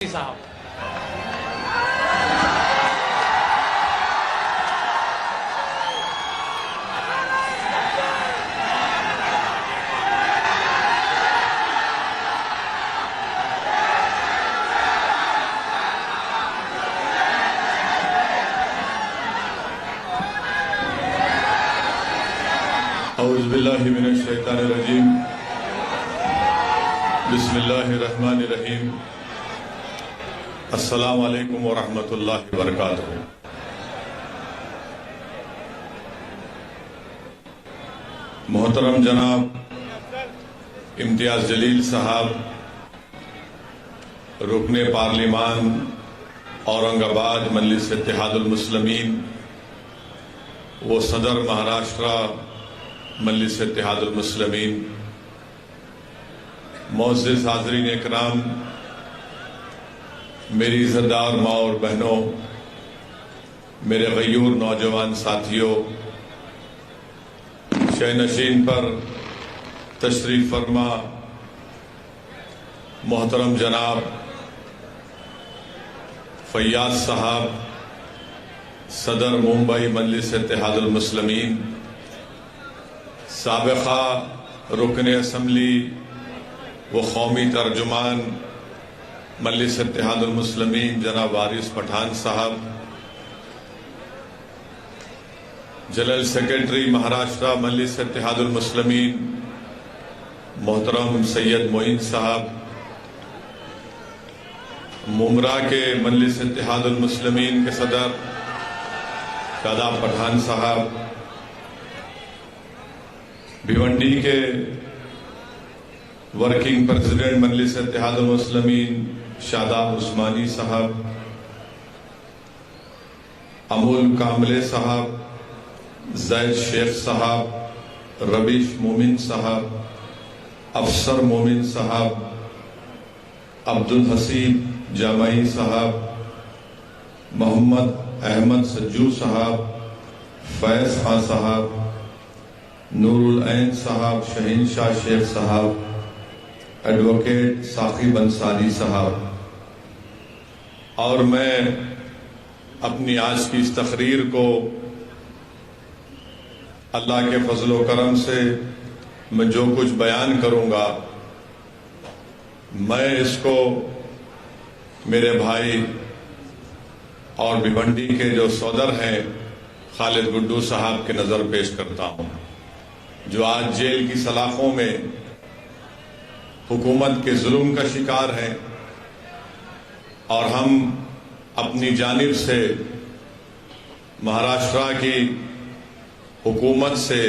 सिद्दीकी साहब। औज़ुबिल्लाहि मिनश्शैतानिर्रजीम। बिस्मिल्लाहिर्रहमानिर्रहीम। अस्सलामु अलैकुम व रहमतुल्लाहि व बरकातुहू। मोहतरम जनाब इम्तियाज जलील साहब, रुकने पार्लिमान औरंगाबाद मजलिस इत्तेहादुल मुस्लिमीन, वो सदर महाराष्ट्र मजलिस इत्तेहादुल मुस्लिमीन, मोअज़्ज़िज़ हाज़रीन इकराम, मेरी इज़्ज़तदार माँ और बहनों, मेरे गयूर नौजवान साथियों, शहनशीन पर तशरीफ फरमा मोहतरम जनाब फैयाज साहब, सदर मुंबई मजलिस इत्तेहादुल मुस्लिमीन, साबिक़ा रुकन असम्बली व कौमी तर्जुमान मजलिस इत्तेहादुल मुस्लिमीन जनाब वारिस पठान साहब, जनरल सेक्रेटरी महाराष्ट्र मजलिस इत्तेहादुल मुस्लिमीन मोहतरम सैयद मोइन साहब, मुमरा के मजलिस इत्तेहादुल मुस्लिमीन के सदर शादाब पठान साहब, भिवंडी के वर्किंग प्रेसिडेंट मजलिस इत्तेहादुल मुस्लिमीन शादाब उस्मानी साहब, अमूल कामले साहब, जैद शेख साहब, रबीश मोमिन साहब, अफसर मोमिन साहब, अब्दुल हसीब जामई साहब, मोहम्मद अहमद सज्जू साहब, फैज खान साहब, नूरुल ऐन साहब, शहीन शाह शेख साहब, एडवोकेट साकिब अंसारी साहब, और मैं अपनी आज की इस तकरीर को अल्लाह के फजल व करम से मैं जो कुछ बयान करूंगा, मैं इसको मेरे भाई और भिवंडी के जो सौदर हैं खालिद गुड्डू साहब के नजर पेश करता हूं, जो आज जेल की सलाखों में हुकूमत के जुल्म का शिकार हैं, और हम अपनी जानिब से महाराष्ट्र की हुकूमत से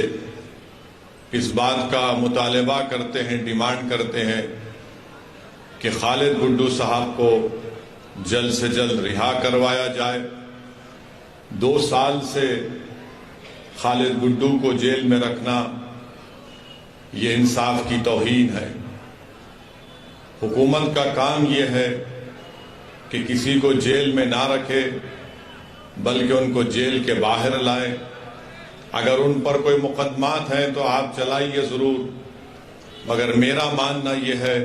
इस बात का मुतालबा करते हैं, डिमांड करते हैं कि खालिद गुड्डू साहब को जल्द से जल्द रिहा करवाया जाए। 2 साल से खालिद गुड्डू को जेल में रखना ये इंसाफ की तौहीन है। हुकूमत का काम ये है कि किसी को जेल में ना रखे, बल्कि उनको जेल के बाहर लाए। अगर उन पर कोई मुकदमात हैं तो आप चलाइए जरूर, मगर मेरा मानना यह है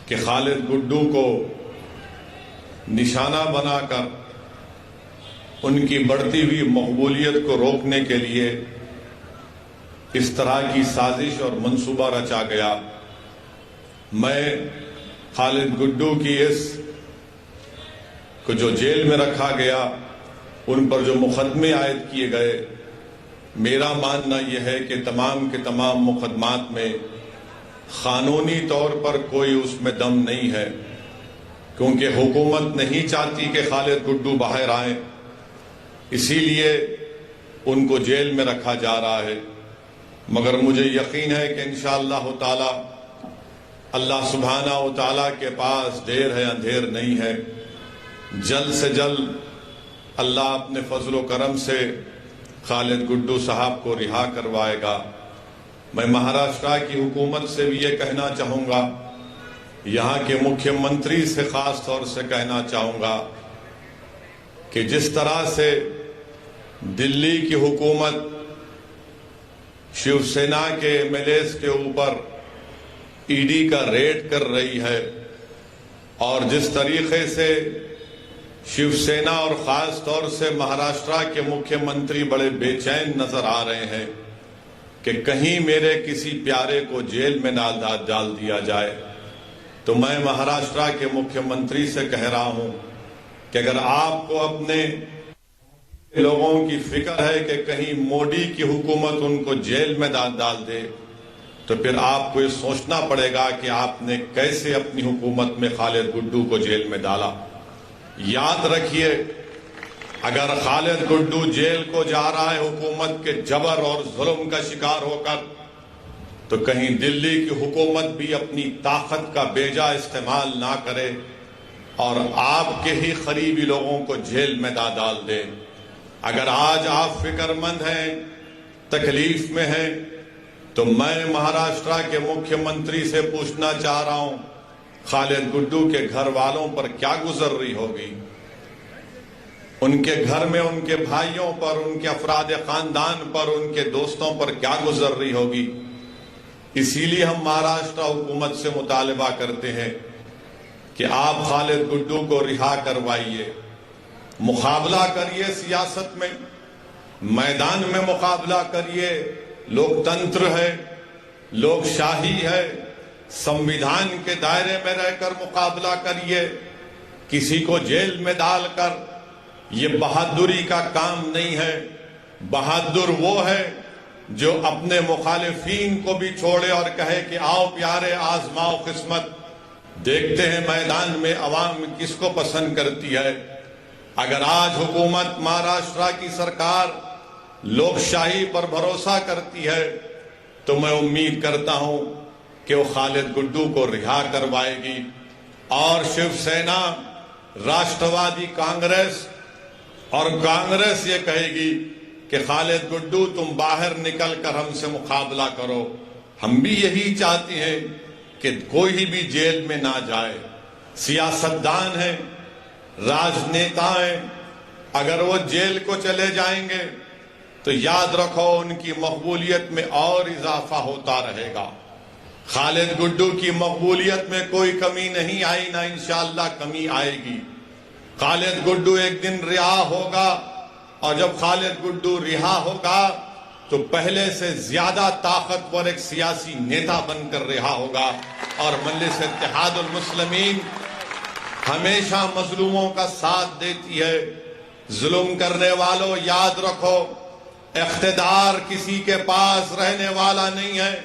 कि खालिद गुड्डू को निशाना बनाकर उनकी बढ़ती हुई मकबूलियत को रोकने के लिए इस तरह की साजिश और मंसूबा रचा गया। मैं खालिद गुड्डू की इस को जो जेल में रखा गया, उन पर जो मुकदमे आयद किए गए, मेरा मानना यह है कि तमाम के तमाम मुकदमात में कानूनी तौर पर कोई उसमें दम नहीं है, क्योंकि हुकूमत नहीं चाहती कि खालिद गुड्डू बाहर आए, इसीलिए उनको जेल में रखा जा रहा है। मगर मुझे यकीन है कि इंशाअल्लाह ताला अल्लाह सुब्हाना व ताला के पास देर है अंधेर नहीं है। जल्द से जल्द अल्लाह अपने फजल व करम से खालिद गुड्डू साहब को रिहा करवाएगा। मैं महाराष्ट्र की हुकूमत से भी ये कहना चाहूँगा, यहाँ के मुख्यमंत्री से खास तौर से कहना चाहूँगा कि जिस तरह से दिल्ली की हुकूमत शिवसेना के एमएलएस के ऊपर ईडी का रेड कर रही है और जिस तरीके से शिवसेना और खास तौर से महाराष्ट्र के मुख्यमंत्री बड़े बेचैन नजर आ रहे हैं कि कहीं मेरे किसी प्यारे को जेल में ना डाल दिया जाए, तो मैं महाराष्ट्र के मुख्यमंत्री से कह रहा हूं कि अगर आपको अपने लोगों की फिक्र है कि कहीं मोदी की हुकूमत उनको जेल में डाल दे, तो फिर आपको ये सोचना पड़ेगा कि आपने कैसे अपनी हुकूमत में खालिद गुड्डू को जेल में डाला। याद रखिए, अगर खालिद गुड्डू जेल को जा रहा है हुकूमत के जबर और जुल्म का शिकार होकर, तो कहीं दिल्ली की हुकूमत भी अपनी ताकत का बेजा इस्तेमाल ना करे और आपके ही करीबी लोगों को जेल में डाल दे। अगर आज आप फिक्रमंद हैं, तकलीफ में हैं, तो मैं महाराष्ट्र के मुख्यमंत्री से पूछना चाह रहा हूं, खालिद गुड्डू के घर वालों पर क्या गुजर रही होगी, उनके घर में उनके भाइयों पर, उनके अफराद खानदान पर, उनके दोस्तों पर क्या गुजर रही होगी। इसीलिए हम महाराष्ट्र हुकूमत से मुतालबा करते हैं कि आप खालिद गुड्डू को रिहा करवाइए, मुकाबला करिए, सियासत में मैदान में मुकाबला करिए। लोकतंत्र है, लोकशाही है, संविधान के दायरे में रहकर मुकाबला करिए। किसी को जेल में डालकर ये बहादुरी का काम नहीं है। बहादुर वो है जो अपने मुखालिफिन को भी छोड़े और कहे कि आओ प्यारे आजमाओ किस्मत, देखते हैं मैदान में अवाम किसको पसंद करती है। अगर आज हुकूमत महाराष्ट्र की सरकार लोकशाही पर भरोसा करती है, तो मैं उम्मीद करता हूं कि वो खालिद गुड्डू को रिहा करवाएगी और शिवसेना, राष्ट्रवादी कांग्रेस और कांग्रेस ये कहेगी कि खालिद गुड्डू तुम बाहर निकल कर हमसे मुकाबला करो। हम भी यही चाहते हैं कि कोई भी जेल में ना जाए। सियासतदान है, राजनेता है, अगर वो जेल को चले जाएंगे तो याद रखो उनकी मकबूलियत में और इजाफा होता रहेगा। खालिद गुड्डू की मकबूलियत में कोई कमी नहीं आई, ना इंशाअल्लाह कमी आएगी। खालिद गुड्डू एक दिन रिहा होगा और जब खालिद गुड्डू रिहा होगा तो पहले से ज्यादा ताकतवर एक सियासी नेता बनकर रिहा होगा। और मजलिस इत्तेहादुल मुस्लिमीन हमेशा मजलूमों का साथ देती है। जुल्म करने वालों, याद रखो, इख्तिदार किसी के पास रहने वाला नहीं है।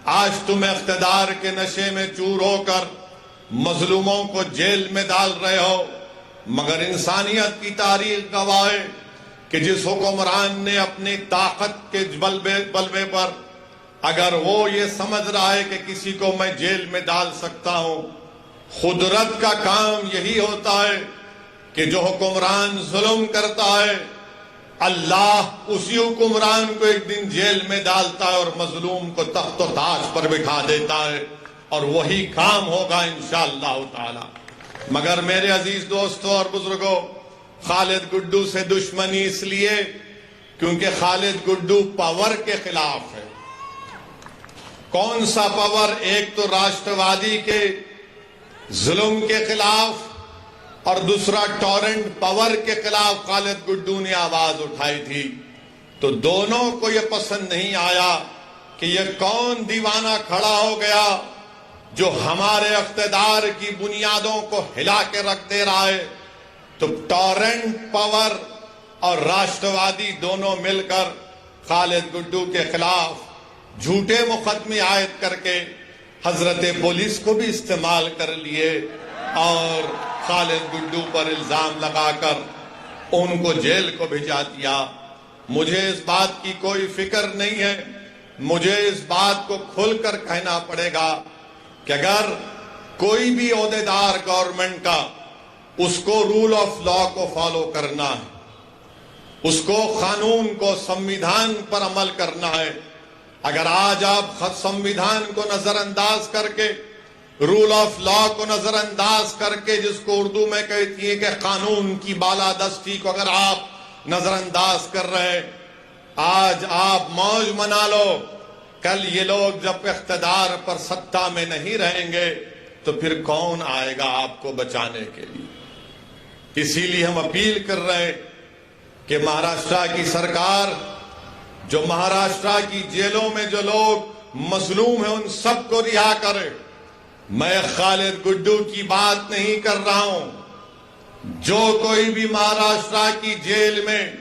आज तुम इख्तिदार के नशे में चूर होकर मजलूमों को जेल में डाल रहे हो, मगर इंसानियत की तारीख गवाह है कि जिस हुक्मरान ने अपनी ताकत के बलबे पर, अगर वो ये समझ रहा है कि किसी को मैं जेल में डाल सकता हूं, खुदरत का काम यही होता है कि जो हुक्मरान जुल्म करता है, अल्लाह उसी हुक्मरान को एक दिन जेल में डालता है और मजलूम को तख्त व ताज पर बिठा देता है, और वही काम होगा इंशाअल्लाह ताला। मगर मेरे अजीज दोस्तों और बुजुर्गों, खालिद गुड्डू से दुश्मनी इसलिए क्योंकि खालिद गुड्डू पावर के खिलाफ है। कौन सा पावर? एक तो राष्ट्रवादी के जुल्म के खिलाफ और दूसरा टॉरेंट पावर के खिलाफ खालिद गुड्डू ने आवाज उठाई थी। तो दोनों को यह पसंद नहीं आया कि यह कौन दीवाना खड़ा हो गया जो हमारे इख्तिदार की बुनियादों को हिला के रख दे रहा है। तो टॉरेंट पावर और राष्ट्रवादी दोनों मिलकर खालिद गुड्डू के खिलाफ झूठे मुकदमे आयद करके हजरत पुलिस को भी इस्तेमाल कर लिए और खालिद गुड्डू पर इल्जाम लगाकर उनको जेल को भिजा दिया। मुझे इस बात की कोई फिक्र नहीं है। मुझे इस बात को खुलकर कहना पड़ेगा कि अगर कोई भी ओहदेदार गवर्नमेंट का, उसको रूल ऑफ लॉ को फॉलो करना है, उसको कानून को, संविधान पर अमल करना है। अगर आज आप संविधान को नजरअंदाज करके, रूल ऑफ लॉ को नजरअंदाज करके, जिसको उर्दू में कहती है कि कानून की बालादस्ती को अगर आप नजरअंदाज कर रहे हैं, आज आप मौज मना लो। कल ये लोग जब इख्तिदार पर सत्ता में नहीं रहेंगे तो फिर कौन आएगा आपको बचाने के लिए। इसीलिए हम अपील कर रहे हैं कि महाराष्ट्र की सरकार जो महाराष्ट्र की जेलों में जो लोग मजलूम हैं उन सबको रिहा करे। मैं खालिद गुड्डू की बात नहीं कर रहा हूं। जो कोई भी महाराष्ट्र की जेल में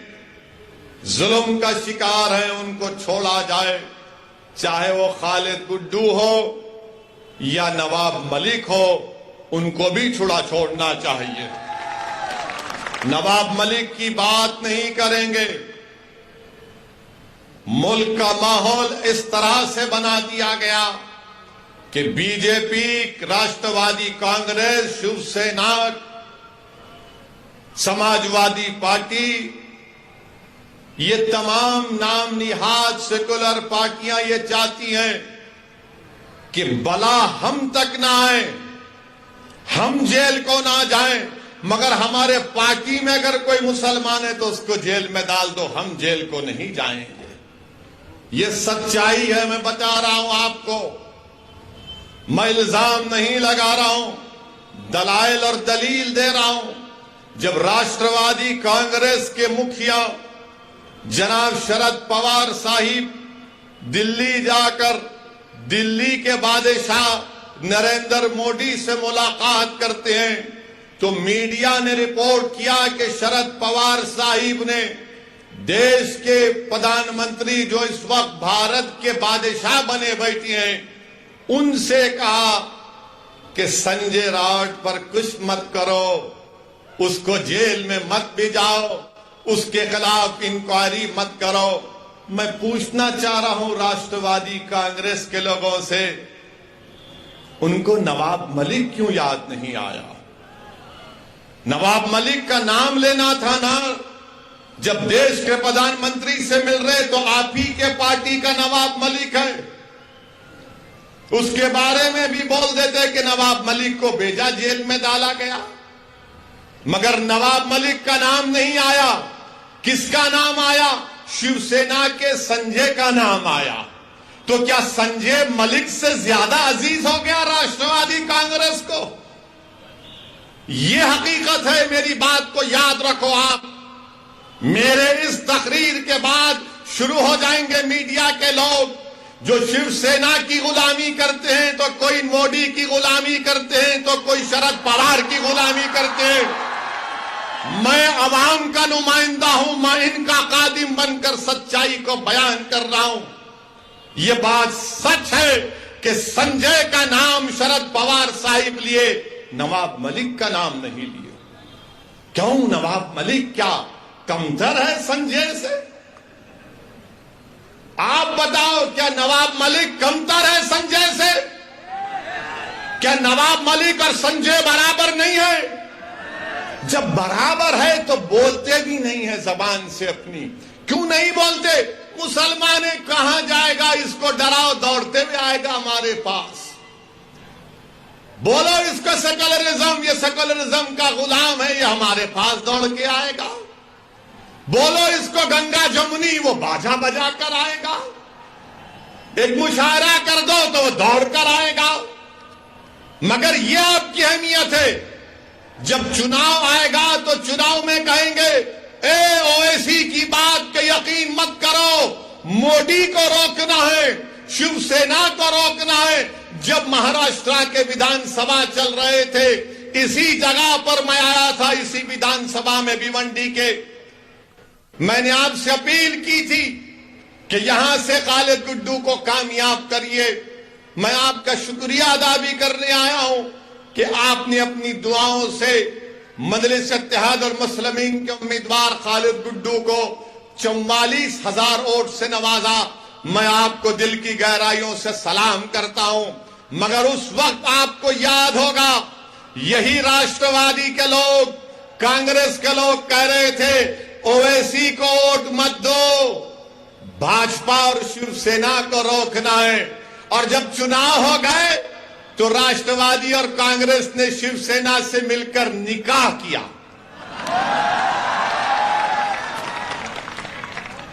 जुल्म का शिकार है उनको छोड़ा जाए, चाहे वो खालिद गुड्डू हो या नवाब मलिक हो, उनको भी छोड़ना चाहिए। नवाब मलिक की बात नहीं करेंगे। मुल्क का माहौल इस तरह से बना दिया गया कि बीजेपी, राष्ट्रवादी कांग्रेस, शिवसेना, समाजवादी पार्टी, ये तमाम नाम निहाद सेकुलर पार्टियां ये चाहती हैं कि बला हम तक ना आए, हम जेल को ना जाएं, मगर हमारे पार्टी में अगर कोई मुसलमान है तो उसको जेल में डाल दो, हम जेल को नहीं जाएंगे। ये सच्चाई है, मैं बता रहा हूं आपको, मैं इल्जाम नहीं लगा रहा हूं, दलाइल और दलील दे रहा हूं। जब राष्ट्रवादी कांग्रेस के मुखिया जनाब शरद पवार साहिब दिल्ली जाकर दिल्ली के बादशाह नरेंद्र मोदी से मुलाकात करते हैं तो मीडिया ने रिपोर्ट किया कि शरद पवार साहिब ने देश के प्रधानमंत्री जो इस वक्त भारत के बादशाह बने बैठे हैं उनसे कहा कि संजय राउत पर कुछ मत करो, उसको जेल में मत भिजाओ, उसके खिलाफ इंक्वायरी मत करो। मैं पूछना चाह रहा हूं राष्ट्रवादी कांग्रेस के लोगों से, उनको नवाब मलिक क्यों याद नहीं आया? नवाब मलिक का नाम लेना था ना। जब देश के प्रधानमंत्री से मिल रहे तो आप ही के पार्टी का नवाब मलिक है, उसके बारे में भी बोल देते कि नवाब मलिक को भेजा, जेल में डाला गया, मगर नवाब मलिक का नाम नहीं आया। किसका नाम आया? शिवसेना के संजय का नाम आया। तो क्या संजय मलिक से ज्यादा अजीज हो गया राष्ट्रवादी कांग्रेस को? यह हकीकत है, मेरी बात को याद रखो आप। मेरे इस तकरीर के बाद शुरू हो जाएंगे मीडिया के लोग जो शिवसेना की गुलामी करते हैं, तो कोई मोदी की गुलामी करते हैं, तो कोई शरद पवार की गुलामी करते हैं। मैं अवाम का नुमाइंदा हूं, मैं इनका कादिम बनकर सच्चाई को बयान कर रहा हूं। यह बात सच है कि संजय का नाम शरद पवार साहिब लिए, नवाब मलिक का नाम नहीं लिए। क्यों? नवाब मलिक क्या कमतर है संजय से? आप बताओ, क्या नवाब मलिक कमतर है संजय से? क्या नवाब मलिक और संजय बराबर नहीं है? जब बराबर है तो बोलते भी नहीं है जबान से अपनी। क्यों नहीं बोलते? मुसलमान कहां जाएगा, इसको डराओ, दौड़ते हुए आएगा हमारे पास। बोलो इसको सेकुलरिज्म, ये सेकुलरिज्म का गुलाम है, ये हमारे पास दौड़ के आएगा। बोलो इसको गंगा जमुनी, वो बाजा बजा कर आएगा। एक मुशायरा कर दो तो वो दौड़ कर आएगा। मगर ये आपकी अहमियत है, जब चुनाव आएगा तो चुनाव में कहेंगे ओवैसी की बात के यकीन मत करो, मोदी को रोकना है, शिवसेना को रोकना है। जब महाराष्ट्र के विधानसभा चल रहे थे, इसी जगह पर मैं आया था, इसी विधानसभा में भिवंडी के, मैंने आपसे अपील की थी कि यहां से खालिद गुड्डू को कामयाब करिए। मैं आपका शुक्रिया अदा भी करने आया हूं कि आपने अपनी दुआओं से मजलिस-ए-इत्तेहाद और मुस्लिमीन के उम्मीदवार खालिद गुड्डू को 44,000 वोट से नवाजा। मैं आपको दिल की गहराइयों से सलाम करता हूं। मगर उस वक्त आपको याद होगा, यही राष्ट्रवादी के लोग, कांग्रेस के लोग कह रहे थे ओवैसी को वोट मत दो, भाजपा और शिवसेना को रोकना है। और जब चुनाव हो गए तो राष्ट्रवादी और कांग्रेस ने शिवसेना से मिलकर निकाह किया।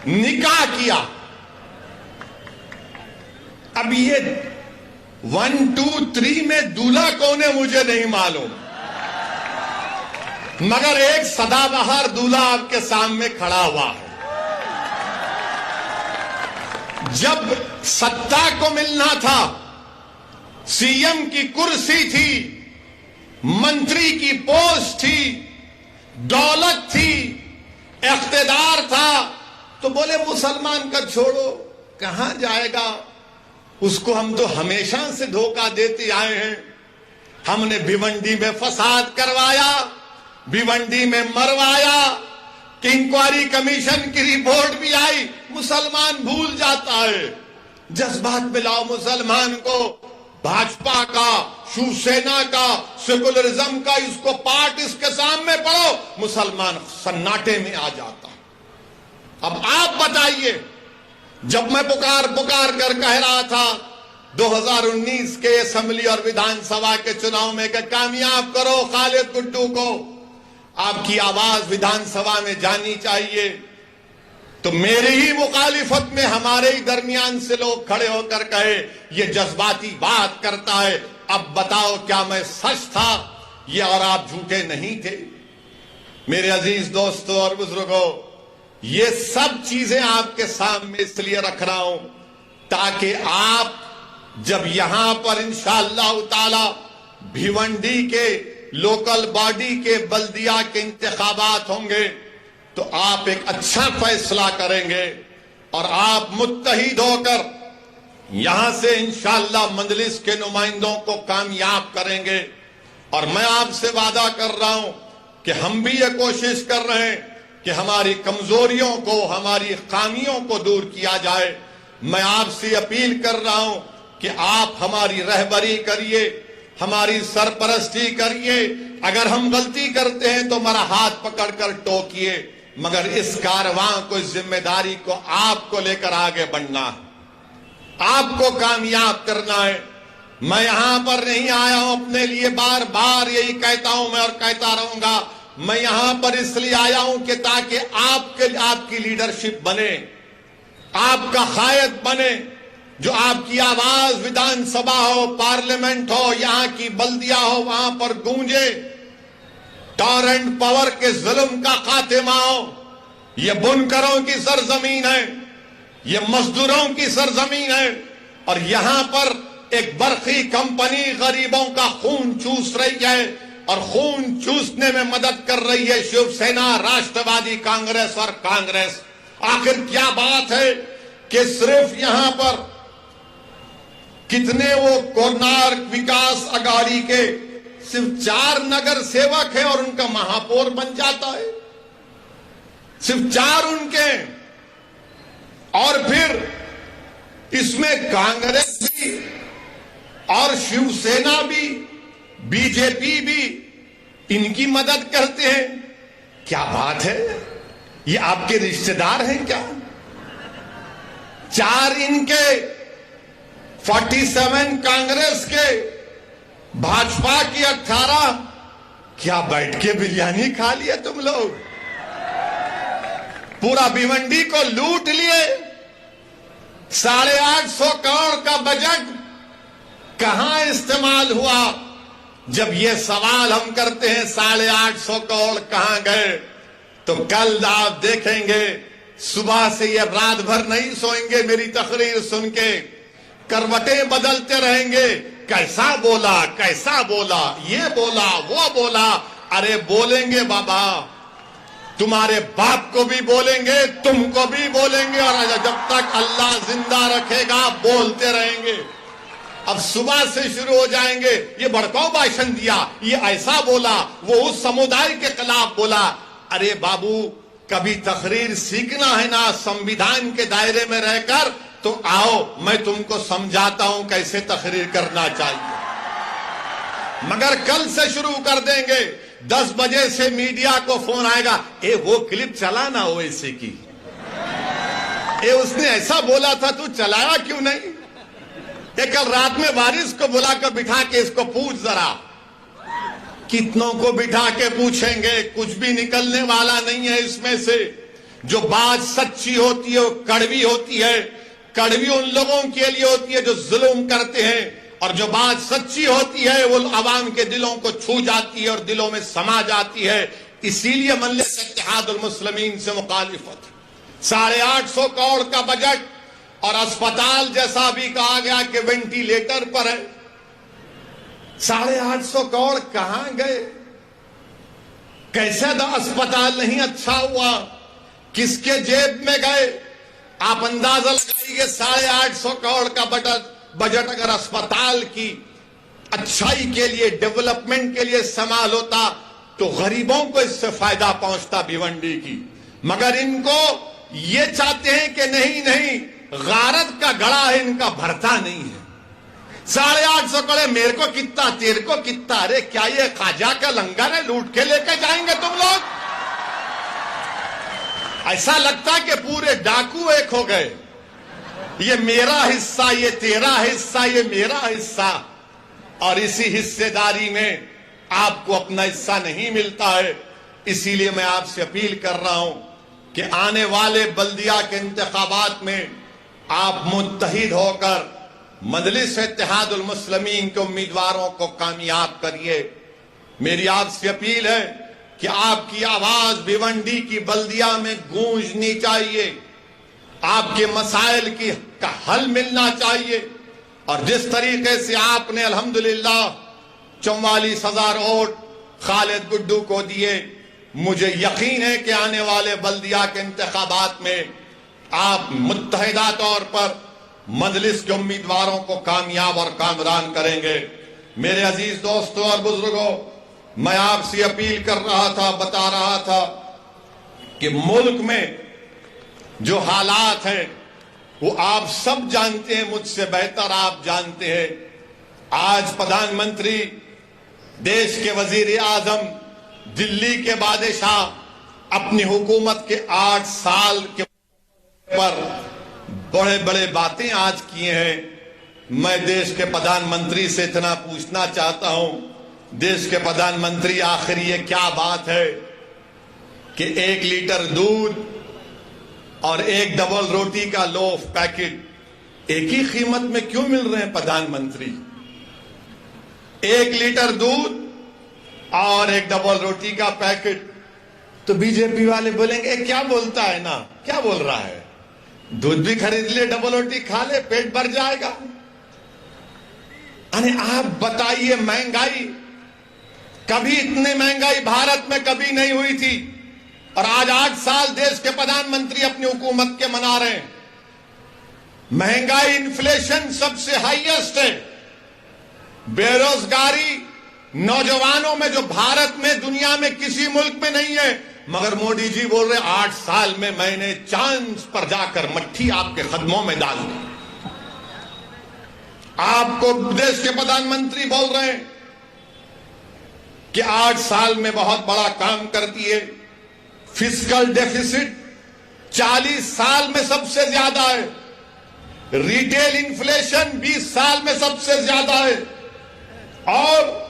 निकाह किया। अब ये 1, 2, 3 में दूल्हा कौन है मुझे नहीं मालूम, मगर एक सदाबहार दूल्हा आपके सामने खड़ा हुआ है। जब सत्ता को मिलना था, सीएम की कुर्सी थी, मंत्री की पोस्ट थी, दौलत थी, इख्तिदार था, तो बोले मुसलमान का छोड़ो, कहां जाएगा, उसको हम तो हमेशा से धोखा देते आए हैं। हमने भिवंडी में फसाद करवाया, भिवंडी में मरवाया, इंक्वायरी कमीशन की रिपोर्ट भी आई, मुसलमान भूल जाता है। जज्बात में लाओ मुसलमान को, भाजपा का, शिवसेना का, सेकुलरिज्म का, इसको पार्ट इसके सामने पढ़ो, मुसलमान सन्नाटे में आ जाता। अब आप बताइए, जब मैं पुकार कर कह रहा था 2019 के असेंबली और विधानसभा के चुनाव में कि कामयाब करो खालिद गुड्डू को, आपकी आवाज विधानसभा में जानी चाहिए, तो मेरी ही मुखालिफत में हमारे ही दरमियान से लोग खड़े होकर कहे ये जज्बाती बात करता है। अब बताओ क्या मैं सच था ये और आप झूठे नहीं थे? मेरे अजीज दोस्तों और बुजुर्गों, ये सब चीजें आपके सामने इसलिए रख रहा हूं ताकि आप जब यहां पर इंशाअल्लाह ताला भिवंडी के लोकल बॉडी के बल्दिया के इंतखाबात होंगे तो आप एक अच्छा फैसला करेंगे और आप मुत्तहिद होकर यहां से इंशाअल्लाह मजलिस के नुमाइंदों को कामयाब करेंगे। और मैं आपसे वादा कर रहा हूं कि हम भी ये कोशिश कर रहे हैं कि हमारी कमजोरियों को, हमारी खामियों को दूर किया जाए। मैं आपसे अपील कर रहा हूं कि आप हमारी रहबरी करिए, हमारी सरपरस्ती करिए। अगर हम गलती करते हैं तो हमारा हाथ पकड़कर टोकिए, मगर इस कारवां को, इस जिम्मेदारी को आपको लेकर आगे बढ़ना है, आपको कामयाब करना है। मैं यहां पर नहीं आया हूं अपने लिए, बार बार यही कहता हूं मैं और कहता रहूंगा। मैं यहां पर इसलिए आया हूं कि ताकि आपकी लीडरशिप बने, आपका कायद बने, जो आपकी आवाज विधानसभा हो, पार्लियामेंट हो, यहां की बल्दिया हो, वहां पर गूंजे। टॉरेंट पावर के जुल्म का खात्मा हो। यह बुनकरों की सरजमीन है, यह मजदूरों की सरजमीन है, और यहां पर एक बरखी कंपनी गरीबों का खून चूस रही है, और खून चूसने में मदद कर रही है शिवसेना, राष्ट्रवादी कांग्रेस और कांग्रेस। आखिर क्या बात है कि सिर्फ यहां पर कितने वो कोणार्क विकास अघाड़ी के सिर्फ 4 नगर सेवक है और उनका महापौर बन जाता है, सिर्फ 4 उनके। और फिर इसमें कांग्रेस भी और शिवसेना भी, बीजेपी भी इनकी मदद करते हैं। क्या बात है, ये आपके रिश्तेदार हैं क्या? 4 इनके, 47 कांग्रेस के, भाजपा की 18। क्या बैठ के बिरयानी खा लिया तुम लोग? पूरा भिवंडी को लूट लिए। 850 करोड़ का बजट कहां इस्तेमाल हुआ? जब ये सवाल हम करते हैं 850 करोड़ कहां गए, तो कल आप देखेंगे सुबह से ये रात भर नहीं सोएंगे मेरी तकरीर सुन के, करवटें बदलते रहेंगे। कैसा बोला, कैसा बोला, ये बोला, वो बोला। अरे बोलेंगे बाबा, तुम्हारे बाप को भी बोलेंगे, तुमको भी बोलेंगे, और जब तक अल्लाह जिंदा रखेगा बोलते रहेंगे। अब सुबह से शुरू हो जाएंगे, ये भड़काऊ भाषण दिया, ये ऐसा बोला, वो उस समुदाय के खिलाफ बोला। अरे बाबू, कभी तकरीर सीखना है ना संविधान के दायरे में रहकर, तो आओ मैं तुमको समझाता हूं कैसे तकरीर करना चाहिए। मगर कल से शुरू कर देंगे, 10 बजे से मीडिया को फोन आएगा, ए वो क्लिप चला ना ओवैसी की, ए उसने ऐसा बोला था, तू चलाया क्यों नहीं? ये कल रात में वारिस को बुलाकर बिठा के इसको पूछ जरा। कितनों को बिठा के पूछेंगे, कुछ भी निकलने वाला नहीं है इसमें से। जो बात सच्ची होती है वो कड़वी होती है। कड़वी उन लोगों के लिए होती है जो जुल्म करते हैं, और जो बात सच्ची होती है वो आवाम के दिलों को छू जाती है और दिलों में समा जाती है। इसीलिए मजलिस इत्तेहादुल मुस्लिमीन से मुखालिफत। 850 करोड़ का बजट और अस्पताल जैसा भी कहा गया कि वेंटिलेटर पर है। 850 करोड़ कहां गए? कैसे अस्पताल नहीं अच्छा हुआ? किसके जेब में गए? आप अंदाजा लगाइए 850 करोड़ का बजट अगर अस्पताल की अच्छाई के लिए, डेवलपमेंट के लिए इस्तेमाल होता तो गरीबों को इससे फायदा पहुंचता भिवंडी की। मगर इनको ये चाहते हैं कि नहीं नहीं, गारत का गड़ा है, इनका भरता नहीं है। 850 करोड़ मेरे को कितना, तेरे को कितना? अरे क्या ये खाजा का लंगर है? लूट के लेके जाएंगे तुम लोग? ऐसा लगता कि पूरे डाकू एक हो गए। ये मेरा हिस्सा, ये तेरा हिस्सा, ये मेरा हिस्सा, और इसी हिस्सेदारी में आपको अपना हिस्सा नहीं मिलता है। इसीलिए मैं आपसे अपील कर रहा हूं कि आने वाले बल्दिया के इंतखाबात में आप मुत्तहिद होकर मजलिस इत्तेहादुल मुस्लिमीन के उम्मीदवारों को कामयाब करिए। मेरी आपसे अपील है कि आपकी आवाज भिवंडी की बल्दिया में गूंजनी चाहिए। आपके मसाइल का हल मिलना चाहिए। और जिस तरीके से आपने अल्हम्दुलिल्लाह 44,000 वोट खालिद गुड्डू को दिए, मुझे यकीन है कि आने वाले बल्दिया के इंतखाबात में आप मुत्तहिदा तौर पर मजलिस के उम्मीदवारों को कामयाब और कामरान करेंगे। मेरे अजीज दोस्तों और बुजुर्गों, मैं आपसे अपील कर रहा था, बता रहा था कि मुल्क में जो हालात हैं वो आप सब जानते हैं, मुझसे बेहतर आप जानते हैं। आज प्रधानमंत्री, देश के वजीर आजम, दिल्ली के बादशाह अपनी हुकूमत के 8 साल के पर बड़े बड़े बातें आज किए हैं। मैं देश के प्रधानमंत्री से इतना पूछना चाहता हूं, देश के प्रधानमंत्री, आखिर ये क्या बात है कि 1 लीटर दूध और 1 डबल रोटी का लोफ पैकेट एक ही कीमत में क्यों मिल रहे हैं प्रधानमंत्री? 1 लीटर दूध और 1 डबल रोटी का पैकेट। तो बीजेपी वाले बोलेंगे क्या बोलता है ना, क्या बोल रहा है? दूध भी खरीद ले, डबल रोटी खा ले, पेट भर जाएगा। अरे आप बताइए, महंगाई, कभी इतनी महंगाई भारत में कभी नहीं हुई थी और आज 8 साल देश के प्रधानमंत्री अपनी हुकूमत के मना रहे हैं। महंगाई, इन्फ्लेशन सबसे हाईएस्ट है। बेरोजगारी नौजवानों में जो भारत में, दुनिया में किसी मुल्क में नहीं है। मगर मोदी जी बोल रहे 8 साल में मैंने चांद पर जाकर मट्ठी आपके कदमों में डाल दी। आपको देश के प्रधानमंत्री बोल रहे हैं कि 8 साल में बहुत बड़ा काम कर दिए। फिस्कल डेफिसिट 40 साल में सबसे ज्यादा है। रिटेल इन्फ्लेशन 20 साल में सबसे ज्यादा है। और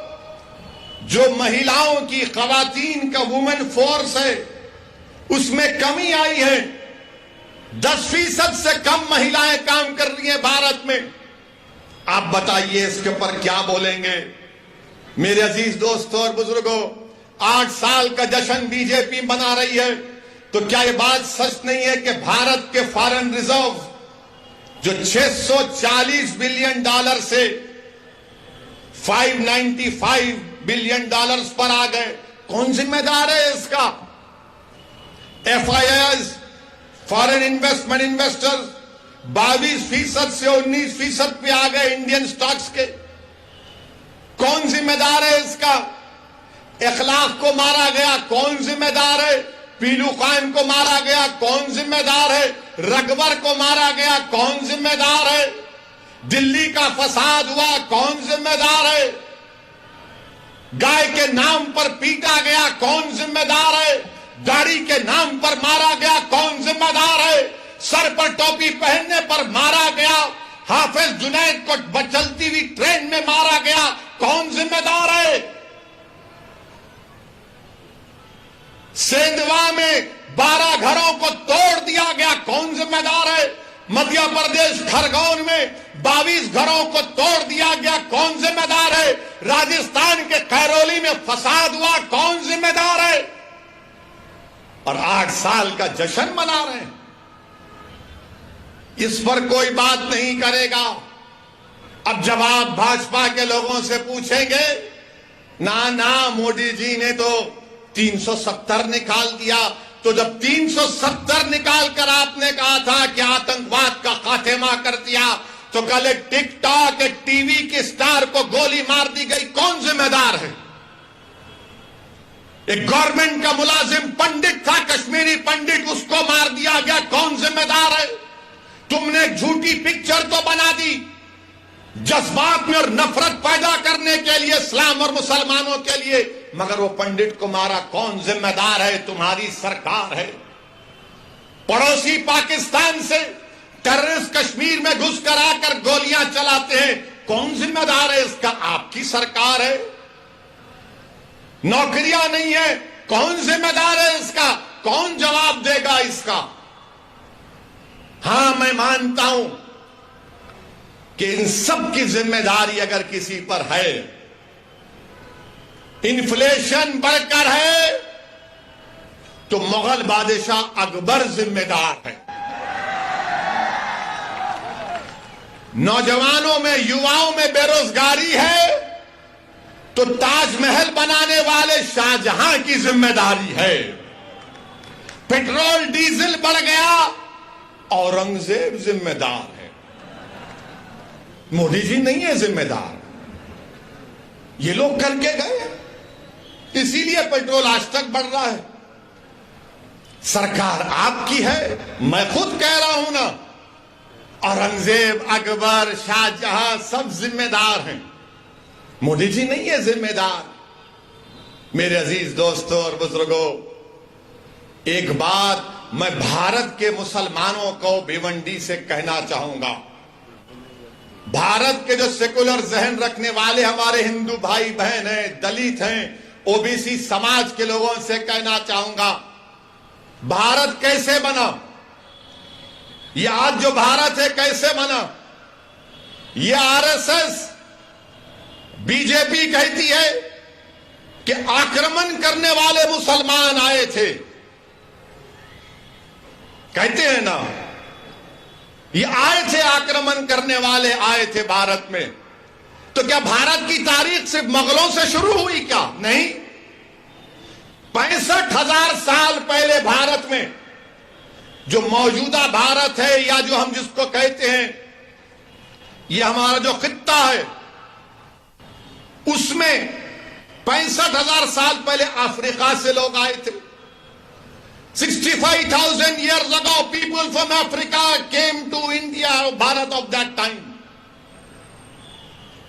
जो महिलाओं की, खवातीन का वुमेन फोर्स है, उसमें कमी आई है। 10% से कम महिलाएं काम कर रही हैं भारत में। आप बताइए इसके ऊपर क्या बोलेंगे? मेरे अजीज दोस्तों और बुजुर्गों, 8 साल का जश्न बीजेपी मना रही है, तो क्या यह बात सच नहीं है कि भारत के फॉरेन रिजर्व जो 640 बिलियन डॉलर से 595 बिलियन डॉलर्स पर आ गए? कौन जिम्मेदार है इसका? FIIs, फॉरेन इन्वेस्टमेंट इन्वेस्टर्स 22% से 19% पे आ गए इंडियन स्टॉक्स के। कौन जिम्मेदार है इसका? इखलाक को मारा गया, कौन जिम्मेदार है? पीलू खान को मारा गया, कौन जिम्मेदार है? रगवर को मारा गया, कौन जिम्मेदार है? दिल्ली का फसाद हुआ, कौन जिम्मेदार है? गाय के नाम पर पीटा गया, कौन जिम्मेदार है? गाड़ी के नाम पर मारा गया, कौन जिम्मेदार है? सर पर टोपी पहनने पर मारा गया, हाफिज जुनैद को चलती हुई ट्रेन में मारा गया, कौन जिम्मेदार है? सेंधवा में 12 घरों को तोड़ दिया गया, कौन जिम्मेदार है? मध्य प्रदेश खरगोन में 22 घरों को तोड़ दिया गया, कौन जिम्मेदार है? राजस्थान के खैरोली में फसाद हुआ, कौन जिम्मेदार है? और 8 साल का जश्न मना रहे हैं, इस पर कोई बात नहीं करेगा। अब जवाब भाजपा के लोगों से पूछेंगे, ना मोदी जी ने तो 370 निकाल दिया। तो जब 370 निकाल कर आपने कहा था कि आतंकवाद का खात्मा कर दिया, तो कल एक टिकटॉक एक टीवी के स्टार को गोली मार दी गई, कौन जिम्मेदार है? एक गवर्नमेंट का मुलाजिम पंडित था, कश्मीरी पंडित, उसको मार दिया गया, कौन जिम्मेदार है? तुमने एक झूठी पिक्चर तो बना दी जज्बात में और नफरत पैदा करने के लिए इस्लाम और मुसलमानों के लिए, मगर वो पंडित को मारा, कौन जिम्मेदार है? तुम्हारी सरकार है। पड़ोसी पाकिस्तान से टेररिस्ट कश्मीर में घुस कर आकर गोलियां चलाते हैं, कौन जिम्मेदार है इसका? आपकी सरकार है। नौकरियां नहीं है, कौन जिम्मेदार है इसका? कौन जवाब देगा इसका? हां, मैं मानता हूं कि इन सब की जिम्मेदारी अगर किसी पर है, इन्फ्लेशन बढ़कर है, तो मुगल बादशाह अकबर जिम्मेदार है। नौजवानों में, युवाओं में बेरोजगारी है, तो ताजमहल बनाने वाले शाहजहां की जिम्मेदारी है। पेट्रोल डीजल बढ़ गया, औरंगजेब जिम्मेदार है, मोदी जी नहीं है जिम्मेदार। ये लोग करके गए, इसीलिए पेट्रोल आज तक बढ़ रहा है। सरकार आपकी है, मैं खुद कह रहा हूं ना, औरंगजेब, अकबर, शाहजहां सब जिम्मेदार हैं, मोदी जी नहीं है जिम्मेदार। मेरे अजीज दोस्तों और बुजुर्गों, एक बात मैं भारत के मुसलमानों को भिवंडी से कहना चाहूंगा। भारत के जो सेकुलर जहन रखने वाले हमारे हिंदू भाई बहन हैं, दलित हैं, ओबीसी समाज के लोगों से कहना चाहूंगा, भारत कैसे बना? ये आज जो भारत है कैसे बना? ये आरएसएस, बीजेपी कहती है कि आक्रमण करने वाले मुसलमान आए थे, कहते हैं ना, ये आए थे, आक्रमण करने वाले आए थे भारत में। तो क्या भारत की तारीख सिर्फ मुगलों से शुरू हुई क्या? नहीं, 65,000 साल पहले भारत में, जो मौजूदा भारत है या जो हम जिसको कहते हैं, ये हमारा जो खित्ता है, उसमें 65,000 साल पहले अफ्रीका से लोग आए थे। 65,000 years ago, people from Africa came to India, Bharat of that time.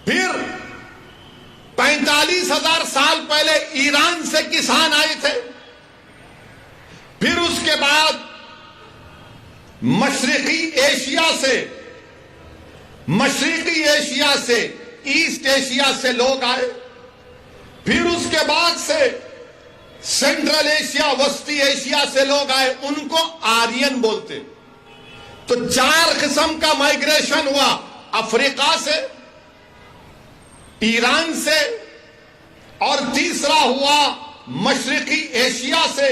फिर 45,000 साल पहले ईरान से किसान आए थे। फिर उसके बाद मशरिकी एशिया से ईस्ट एशिया से लोग आए। फिर उसके बाद से सेंट्रल एशिया, वस्ती एशिया से लोग आए, उनको आर्यन बोलते। तो 4 किस्म का माइग्रेशन हुआ, अफ्रीका से, ईरान से, और तीसरा हुआ मशरिकी एशिया से,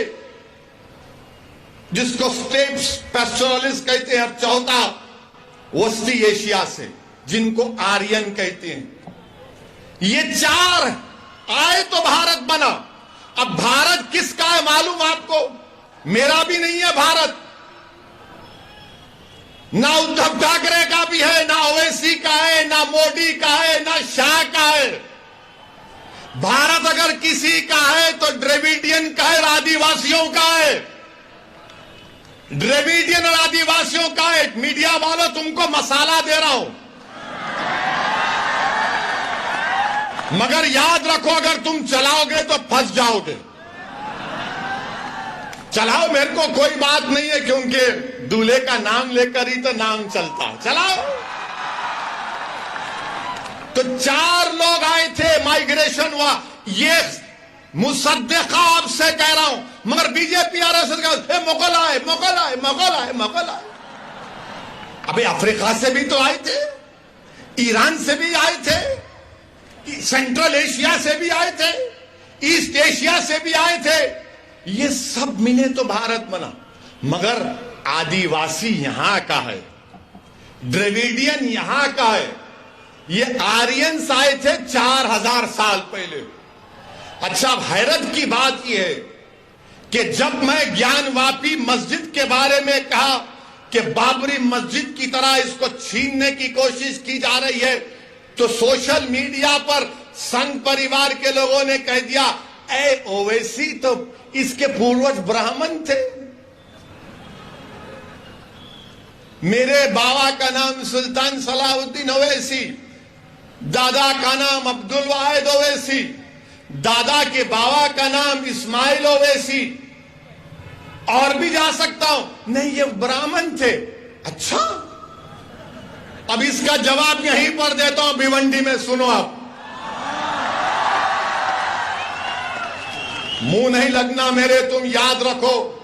जिसको स्टेप्स पैस्टोरलिस्ट कहते हैं, और चौथा वस्ती एशिया से, जिनको आर्यन कहते हैं। ये 4 आए तो भारत बना। अब भारत किसका है मालूम आपको? मेरा भी नहीं है भारत, ना उद्धव ठाकरे का भी है, ना ओवैसी का है, ना मोदी का है, ना शाह का है। भारत अगर किसी का है तो द्रविडियन का है, आदिवासियों का है। द्रविडियन और आदिवासियों का है। मीडिया वालों, तुमको मसाला दे रहा हूं, मगर याद रखो, अगर तुम चलाओगे तो फंस जाओगे। चलाओ, मेरे को कोई बात नहीं है, क्योंकि दूल्हे का नाम लेकर ही तो नाम चलता है। चलाओ। तो 4 लोग आए थे, माइग्रेशन हुआ। ये मुसद्दिका आपसे कह रहा हूं, मगर बीजेपी आरएसएस का मुगल आए, मुगल आए, मुगल आए, मुगल आए। अबे अफ्रीका से भी तो आए थे, ईरान से भी आए थे, सेंट्रल एशिया से भी आए थे, ईस्ट एशिया से भी आए थे। ये सब मिले तो भारत बना। मगर आदिवासी यहां का है, द्रविडियन यहां का है। ये आर्यंस आए थे 4000 साल पहले। अच्छा, हैरत की बात यह है कि जब मैं ज्ञानवापी मस्जिद के बारे में कहा कि बाबरी मस्जिद की तरह इसको छीनने की कोशिश की जा रही है, तो सोशल मीडिया पर संघ परिवार के लोगों ने कह दिया, ए ओवैसी तो इसके पूर्वज ब्राह्मण थे। मेरे बाबा का नाम सुल्तान सलाहुद्दीन ओवैसी, दादा का नाम अब्दुल वाहिद ओवैसी, दादा के बाबा का नाम इस्माइल ओवैसी, और भी जा सकता हूं। नहीं, ये ब्राह्मण थे। अच्छा, अब इसका जवाब यहीं पर देता हूं भिवंडी में। सुनो, आप मुंह नहीं लगना मेरे, तुम याद रखो,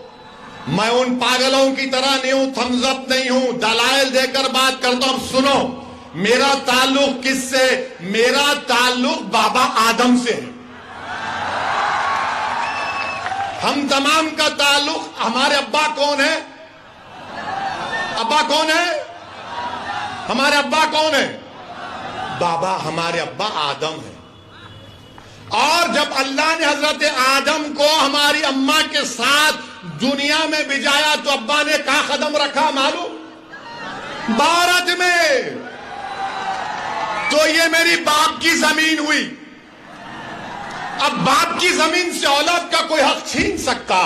मैं उन पागलों की तरह नहीं हूं, थम्स अप नहीं हूं, दलाइल देकर बात करता हूं। सुनो, मेरा ताल्लुक किससे? मेरा ताल्लुक बाबा आदम से है। हम तमाम का ताल्लुक, हमारे अब्बा कौन है? अब्बा कौन है? हमारे अब्बा कौन है? बाबा, हमारे अब्बा आदम है। और जब अल्लाह ने हजरत आदम को हमारी अम्मा के साथ दुनिया में भिजाया तो अब्बा ने कहां कदम रखा मालूम? भारत में। तो ये मेरी बाप की जमीन हुई। अब बाप की जमीन से औलाद का कोई हक छीन सकता?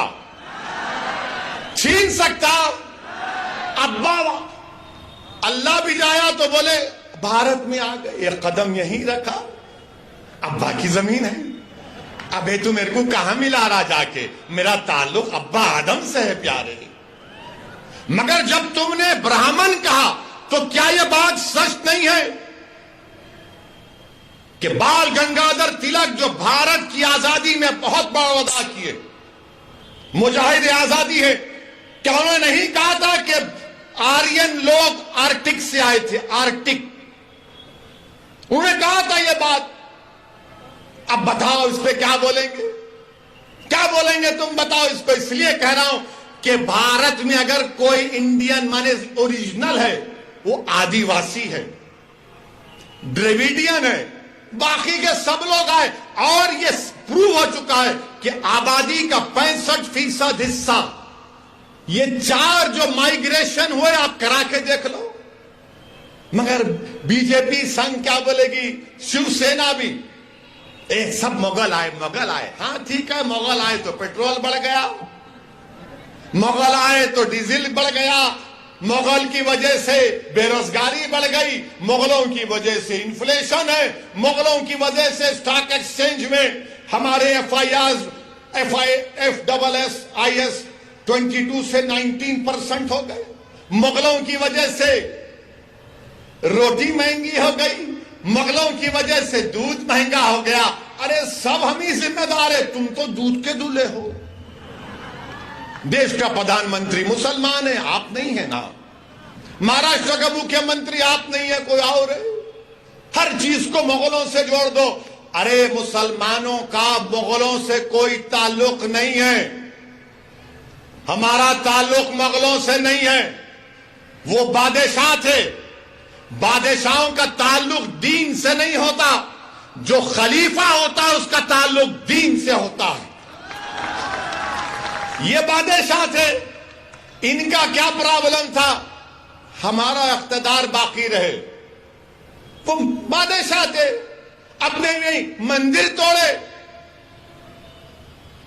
छीन सकता? अब्बा अल्लाह भी जाया तो बोले भारत में आ गए, एक कदम यहीं रखा, अब्बा की जमीन है। अबे तू मेरे को कहां मिला रहा जाके? मेरा ताल्लुक अब्बा आदम से है प्यारे। मगर जब तुमने ब्राह्मण कहा तो क्या यह बात सच नहीं है कि बाल गंगाधर तिलक, जो भारत की आजादी में बहुत बड़ा अदा किए, मुजाहिद आजादी है, क्या उन्होंने नहीं कहा था कि आर्यन लोग आर्कटिक से आए थे? आर्कटिक, उन्होंने कहा था यह बात। अब बताओ इस पे क्या बोलेंगे? क्या बोलेंगे तुम बताओ इस पे? इसलिए कह रहा हूं कि भारत में अगर कोई इंडियन माने ओरिजिनल है, वो आदिवासी है, द्रविडियन है, बाकी के सब लोग आए। और ये प्रूव हो चुका है कि आबादी का 65% हिस्सा, ये 4 जो माइग्रेशन हुए, आप करा के देख लो। मगर बीजेपी संघ क्या बोलेगी, शिवसेना भी, सब मुगल आए, मुगल आए। हाँ ठीक है, मुगल आए तो पेट्रोल बढ़ गया, मुगल आए तो डीजल बढ़ गया, मुगल की वजह से बेरोजगारी बढ़ गई, मुगलों की वजह से इन्फ्लेशन है, मुगलों की वजह से स्टॉक एक्सचेंज में हमारे FIS 22 से 19% हो गए, मुगलों की वजह से रोटी महंगी हो गई, मुगलों की वजह से दूध महंगा हो गया। अरे सब हम ही जिम्मेदार है, तुम तो दूध के दूल्हे हो। देश का प्रधानमंत्री मुसलमान है, आप नहीं है ना। महाराष्ट्र का मुख्यमंत्री आप नहीं है, कोई और है। हर चीज को मुगलों से जोड़ दो। अरे मुसलमानों का मुगलों से कोई ताल्लुक नहीं है, हमारा ताल्लुक मुगलों से नहीं है, वो बादशाह थे। बादशाहों का ताल्लुक दीन से नहीं होता, जो खलीफा होता है उसका ताल्लुक दीन से होता है। ये बादशाह थे, इनका क्या प्रॉब्लम था? हमारा इख्तिदार बाकी रहे। वो बादशाह थे, अपने नहीं मंदिर तोड़े।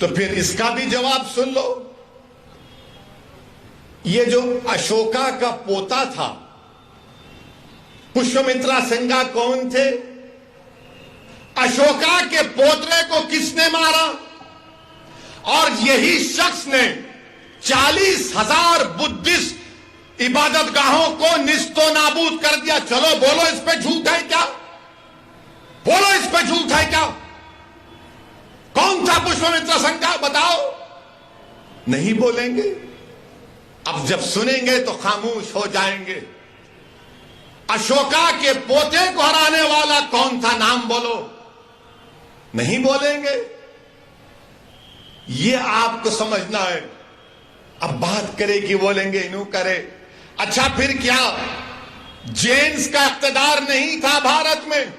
तो फिर इसका भी जवाब सुन लो। ये जो अशोका का पोता था, पुष्यमित्रा सिंघा कौन थे? अशोका के पोतरे को किसने मारा? और यही शख्स ने 40,000 बुद्धिस्ट इबादतगाहों को निस्तो नाबूद कर दिया। चलो बोलो, इस पे झूठ है क्या? बोलो, इस पे झूठ है क्या? कौन था पुष्यमित्रा सिंघा? बताओ। नहीं बोलेंगे। अब जब सुनेंगे तो खामोश हो जाएंगे। अशोका के पोते को हराने वाला कौन था, नाम बोलो। नहीं बोलेंगे। ये आपको समझना है। अब बात करे कि बोलेंगे इन्हों करे। अच्छा फिर क्या जेन्स का इख्तिदार नहीं था भारत में?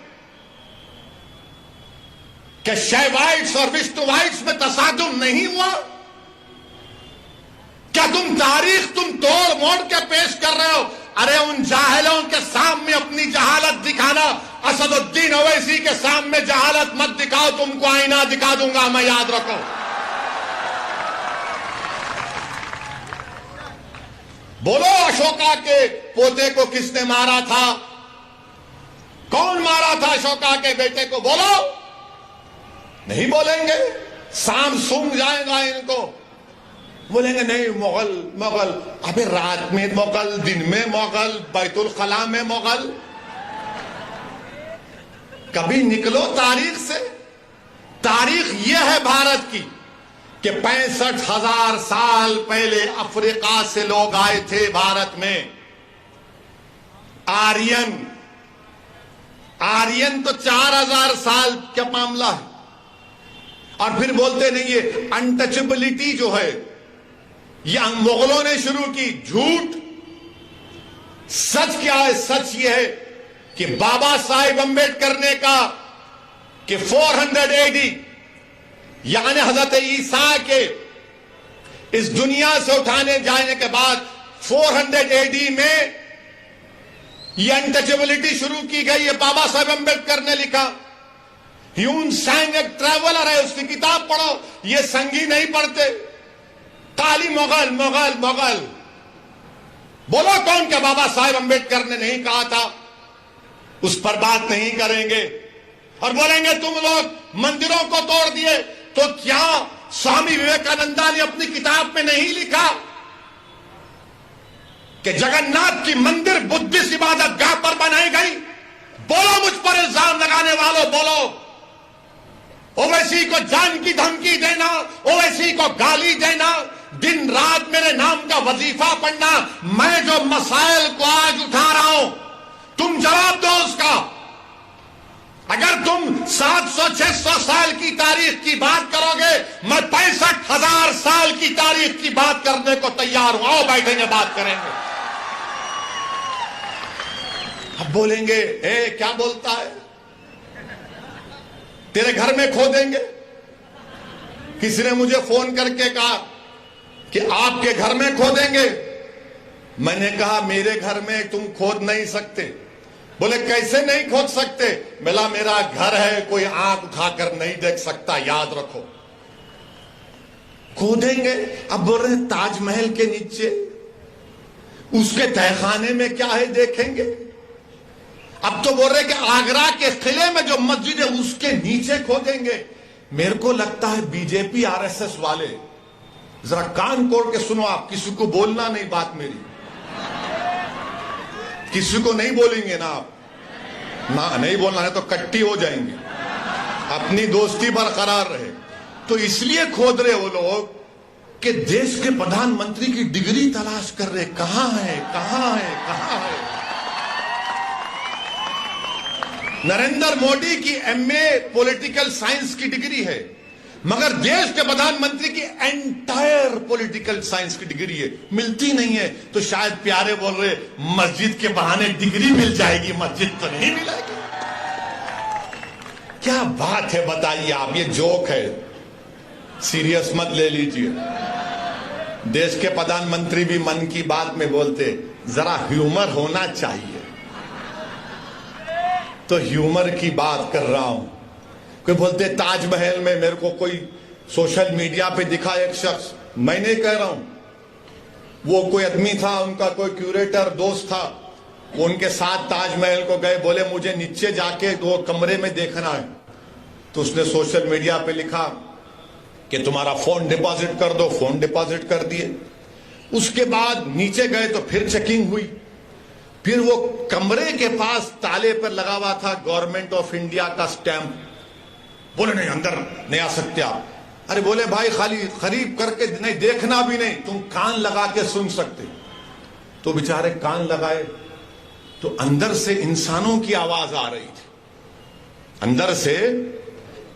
क्या शैवाइट्स और विष्णुवाइट्स में तसादुम नहीं हुआ? क्या तारीख तुम तोड़ मोड़ के पेश कर रहे हो? अरे उन जाहिलों के सामने अपनी जहालत दिखाना। असदुद्दीन ओवैसी के सामने जहालत मत दिखाओ, तुमको आईना दिखा दूंगा मैं, याद रखो। बोलो अशोका के पोते को किसने मारा था? कौन मारा था अशोका के बेटे को? बोलो। नहीं बोलेंगे। शाम सूंघ जाएगा इनको। बोलेंगे नहीं मुगल मुगल। अबे रात में मुगल, दिन में मुगल, बैतुल खला में मुगल। कभी निकलो तारीख से। तारीख यह है भारत की कि 65,000 साल पहले अफ्रीका से लोग आए थे भारत में। आर्यन तो 4,000 साल का मामला है। और फिर बोलते नहीं, ये अनटचेबिलिटी जो है ये मुगलों ने शुरू की। झूठ। सच क्या है? सच ये है कि बाबा साहेब अंबेडकर ने कहा कि 400 एडी यानी हजरत ईसा के इस दुनिया से उठाने जाने के बाद 400 एडी में ये अनटचेबिलिटी शुरू की गई है। बाबा साहेब अंबेडकर ने लिखा। ह्यून सैंग एक ट्रैवलर है, उसकी किताब पढ़ो। ये संगी नहीं पढ़ते। काली मुगल मुगल मुगल। बोलो कौन? क्या बाबा साहेब अंबेडकर ने नहीं कहा था? उस पर बात नहीं करेंगे। और बोलेंगे तुम लोग मंदिरों को तोड़ दिए। तो क्या स्वामी विवेकानंदा ने अपनी किताब में नहीं लिखा कि जगन्नाथ की मंदिर बुद्धिस्ट इबादत गाह पर बनाई गई? बोलो मुझ पर इल्जाम लगाने वालों, बोलो। ओवैसी को जान की धमकी देना, ओवैसी को गाली देना, दिन रात मेरे नाम का वजीफा पढ़ना। मैं जो मसाइल को आज उठा रहा हूं, तुम जवाब दो उसका। अगर तुम 700-600 साल की तारीख की बात करोगे, मैं 65,000 साल की तारीख की बात करने को तैयार हूं। आओ बैठेंगे, बात करेंगे। अब बोलेंगे क्या बोलता है? तेरे घर में खोदेंगे। किसी ने मुझे फोन करके कहा कि आपके घर में खोदेंगे। मैंने कहा मेरे घर में तुम खोद नहीं सकते। बोले कैसे नहीं खोद सकते? बोला मेरा घर है, कोई आंख उठाकर नहीं देख सकता, याद रखो। खोदेंगे। अब बोल रहे ताजमहल के नीचे, उसके तहखाने में क्या है देखेंगे। अब तो बोल रहे कि आगरा के किले में जो मस्जिद है उसके नीचे खोदेंगे। मेरे को लगता है बीजेपी आरएसएस वाले, जरा कान खोल के सुनो आप, किसी को बोलना नहीं बात मेरी, किसी को नहीं बोलेंगे ना आप, ना नहीं बोलना है तो कट्टी हो जाएंगे। अपनी दोस्ती बरकरार रहे। तो इसलिए खोद रहे वो लोग कि देश के प्रधानमंत्री की डिग्री तलाश कर रहे। कहां है, कहां है, कहां है? नरेंद्र मोदी की एमए पॉलिटिकल साइंस की डिग्री है, मगर देश के प्रधानमंत्री की एंटायर पॉलिटिकल साइंस की डिग्री है, मिलती नहीं है। तो शायद प्यारे बोल रहे मस्जिद के बहाने डिग्री मिल जाएगी, मस्जिद तो नहीं मिलेगी। क्या बात है बताइए आप? ये जोक है, सीरियस मत ले लीजिए। देश के प्रधानमंत्री भी मन की बात में बोलते, जरा ह्यूमर होना चाहिए। तो ह्यूमर की बात कर रहा हूं। कोई बोलते ताजमहल में मेरे को कोई सोशल मीडिया पे दिखा एक शख्स, मैं नहीं कह रहा हूं, वो कोई आदमी था, उनका कोई क्यूरेटर दोस्त था, वो उनके साथ ताजमहल को गए। बोले मुझे नीचे जाके 2 कमरे में देखना है। तो उसने सोशल मीडिया पे लिखा कि तुम्हारा फोन डिपॉजिट कर दो। फोन डिपॉजिट कर दिए। उसके बाद नीचे गए तो फिर चेकिंग हुई। फिर वो कमरे के पास ताले पर लगा हुआ था गवर्नमेंट ऑफ इंडिया का स्टैंप। बोले नहीं अंदर नहीं आ सकते आप। अरे बोले भाई खाली खरीब करके नहीं, देखना भी नहीं, तुम कान लगा के सुन सकते। तो बेचारे कान लगाए तो अंदर से इंसानों की आवाज आ रही थी, अंदर से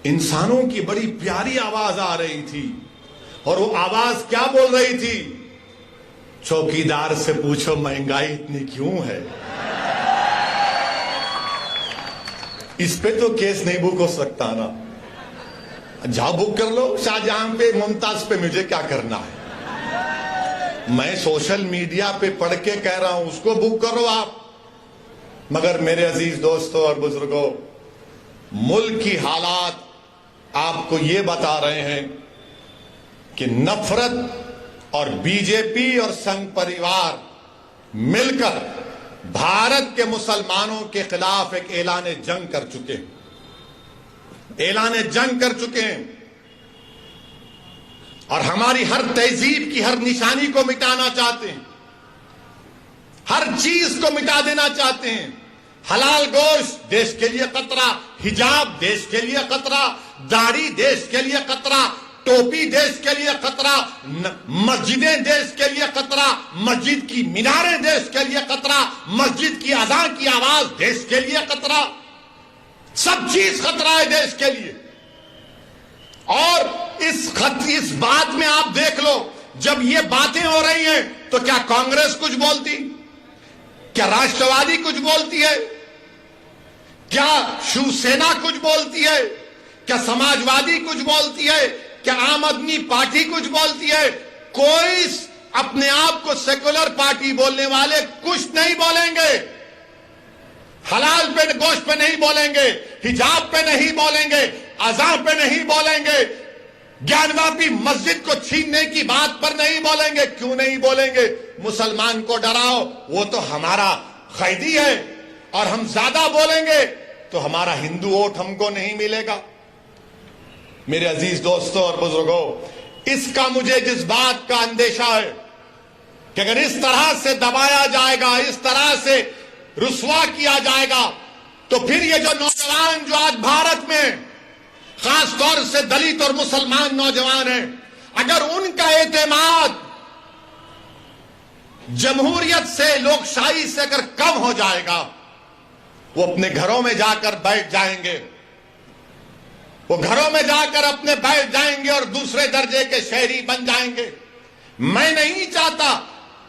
इंसानों की बड़ी प्यारी आवाज आ रही थी। और वो आवाज क्या बोल रही थी? चौकीदार से पूछो महंगाई इतनी क्यों है। इस पे तो केस नहीं बुक हो सकता ना, जाओ बुक कर लो शाहजहां पे, मुमताज पे, मुझे क्या करना है। मैं सोशल मीडिया पे पढ़ के कह रहा हूं, उसको बुक करो आप। मगर मेरे अजीज दोस्तों और बुजुर्गों, मुल्क की हालात आपको ये बता रहे हैं कि नफरत और बीजेपी और संघ परिवार मिलकर भारत के मुसलमानों के खिलाफ एक ऐलान जंग कर चुके हैं, ऐलान जंग कर चुके हैं। और हमारी हर तहजीब की हर निशानी को मिटाना चाहते हैं, हर चीज को मिटा देना चाहते हैं। हलाल गोश्त देश के लिए खतरा, हिजाब देश के लिए खतरा, दाढ़ी देश के लिए खतरा, टोपी देश के लिए खतरा, मस्जिदें देश के लिए खतरा, मस्जिद की मीनारें देश के लिए खतरा, मस्जिद की अज़ान की आवाज देश के लिए खतरा, सब चीज खतरा है देश के लिए। और इस बात में आप देख लो, जब ये बातें हो रही हैं तो क्या कांग्रेस कुछ बोलती, क्या राष्ट्रवादी कुछ बोलती है, क्या शिवसेना कुछ बोलती है, क्या समाजवादी कुछ बोलती है, क्या आम आदमी पार्टी कुछ बोलती है? कोई अपने आप को सेकुलर पार्टी बोलने वाले कुछ नहीं बोलेंगे। हलाल पे गोश्त पे नहीं बोलेंगे, हिजाब पे नहीं बोलेंगे, अज़ान पे नहीं बोलेंगे, ज्ञानवापी मस्जिद को छीनने की बात पर नहीं बोलेंगे। क्यों नहीं बोलेंगे? मुसलमान को डराओ, वो तो हमारा कैदी है, और हम ज्यादा बोलेंगे तो हमारा हिंदू वोट हमको नहीं मिलेगा। मेरे अजीज दोस्तों और बुजुर्गों, इसका मुझे जिस बात का अंदेशा है कि अगर इस तरह से दबाया जाएगा, इस तरह से रुसवा किया जाएगा, तो फिर ये जो नौजवान जो आज भारत में खास तौर से दलित और मुसलमान नौजवान हैं, अगर उनका एतमाद जमहूरियत से, लोकशाही से अगर कम हो जाएगा, वो अपने घरों में जाकर बैठ जाएंगे, वो घरों में जाकर अपने बैठ जाएंगे और दूसरे दर्जे के शहरी बन जाएंगे। मैं नहीं चाहता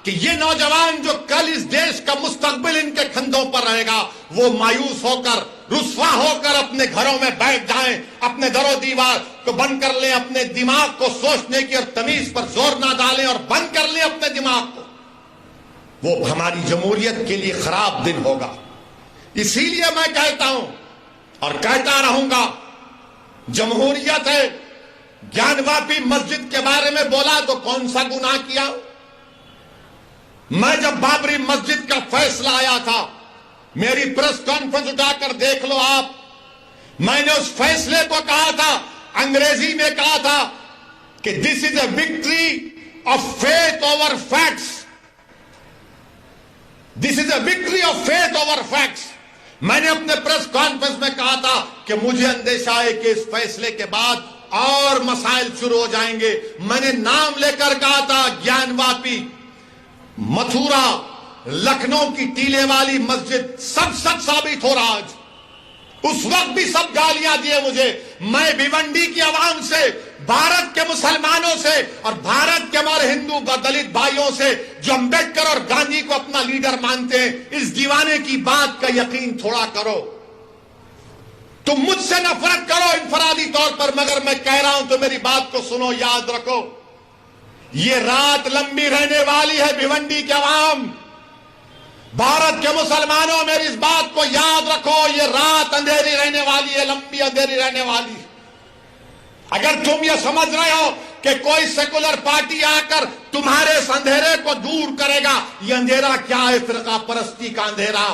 कि ये नौजवान जो कल इस देश का मुस्तकबिल इनके कंधों पर रहेगा, वो मायूस होकर, रुस्वा होकर अपने घरों में बैठ जाएं, अपने दरो दीवार को बंद कर लें, अपने दिमाग को सोचने की और तमीज पर जोर ना डालें और बंद कर लें अपने दिमाग को। वो हमारी जमहूरियत के लिए खराब दिन होगा। इसीलिए मैं कहता हूं और कहता रहूंगा, जमहूरियत है। ज्ञानवापी मस्जिद के बारे में बोला तो कौन सा गुनाह किया? मैं जब बाबरी मस्जिद का फैसला आया था, मेरी प्रेस कॉन्फ्रेंस उठाकर देख लो आप, मैंने उस फैसले को कहा था, अंग्रेजी में कहा था कि this is a victory of faith over facts, this is a victory of faith over facts. मैंने अपने प्रेस कॉन्फ्रेंस में कहा था कि मुझे अंदेशा है कि इस फैसले के बाद और मसाइल शुरू हो जाएंगे। मैंने नाम लेकर कहा था, ज्ञानवापी, मथुरा, लखनऊ की टीले वाली मस्जिद, सब सच साबित हो रहा आज। उस वक्त भी सब गालियां दिए मुझे। मैं भिवंडी की आवाम से, भारत के मुसलमानों से और भारत के हमारे हिंदू दलित भाइयों से जो अंबेडकर और गांधी को अपना लीडर मानते हैं, इस दीवाने की बात का यकीन थोड़ा करो। तुम मुझसे नफरत करो इनफरादी तौर पर, मगर मैं कह रहा हूं तो मेरी बात को सुनो, याद रखो, ये रात लंबी रहने वाली है। भिवंडी के अवाम, भारत के मुसलमानों, मेरी इस बात को याद रखो, ये रात अंधेरी रहने वाली है, लंबी अंधेरी रहने वाली है। अगर तुम ये समझ रहे हो कि कोई सेकुलर पार्टी आकर तुम्हारे इस अंधेरे को दूर करेगा, ये अंधेरा क्या है? फिरका परस्ती का अंधेरा,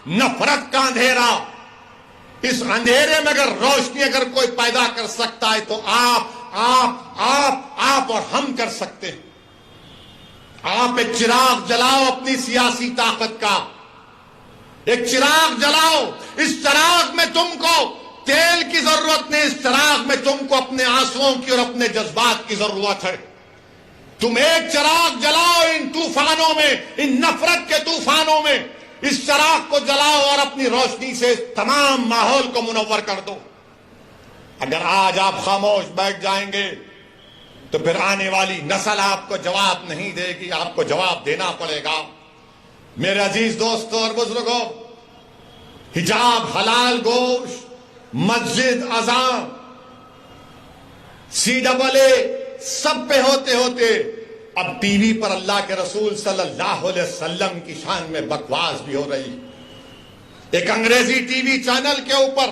नफरत का अंधेरा। इस अंधेरे में अगर रोशनी अगर कोई पैदा कर सकता है तो आप और हम कर सकते हैं। आप एक चिराग जलाओ अपनी सियासी ताकत का, एक चिराग जलाओ। इस चिराग में तुमको तेल की जरूरत नहीं, इस चिराग में तुमको अपने आंसुओं की और अपने जज्बात की जरूरत है। तुम एक चिराग जलाओ इन तूफानों में, इन नफरत के तूफानों में। इस चराग को जलाओ और अपनी रोशनी से तमाम माहौल को मुनव्वर कर दो। अगर आज आप खामोश बैठ जाएंगे तो फिर आने वाली नस्ल आपको जवाब नहीं देगी, आपको जवाब देना पड़ेगा। मेरे अजीज दोस्तों और बुजुर्गों, हिजाब, हलाल गोश्त, मस्जिद, अज़ान, CAA सब पे होते होते अब टीवी पर अल्लाह के रसूल सल्लल्लाहु अलैहि वसल्लम की शान में बकवास भी हो रही। एक अंग्रेजी टीवी चैनल के ऊपर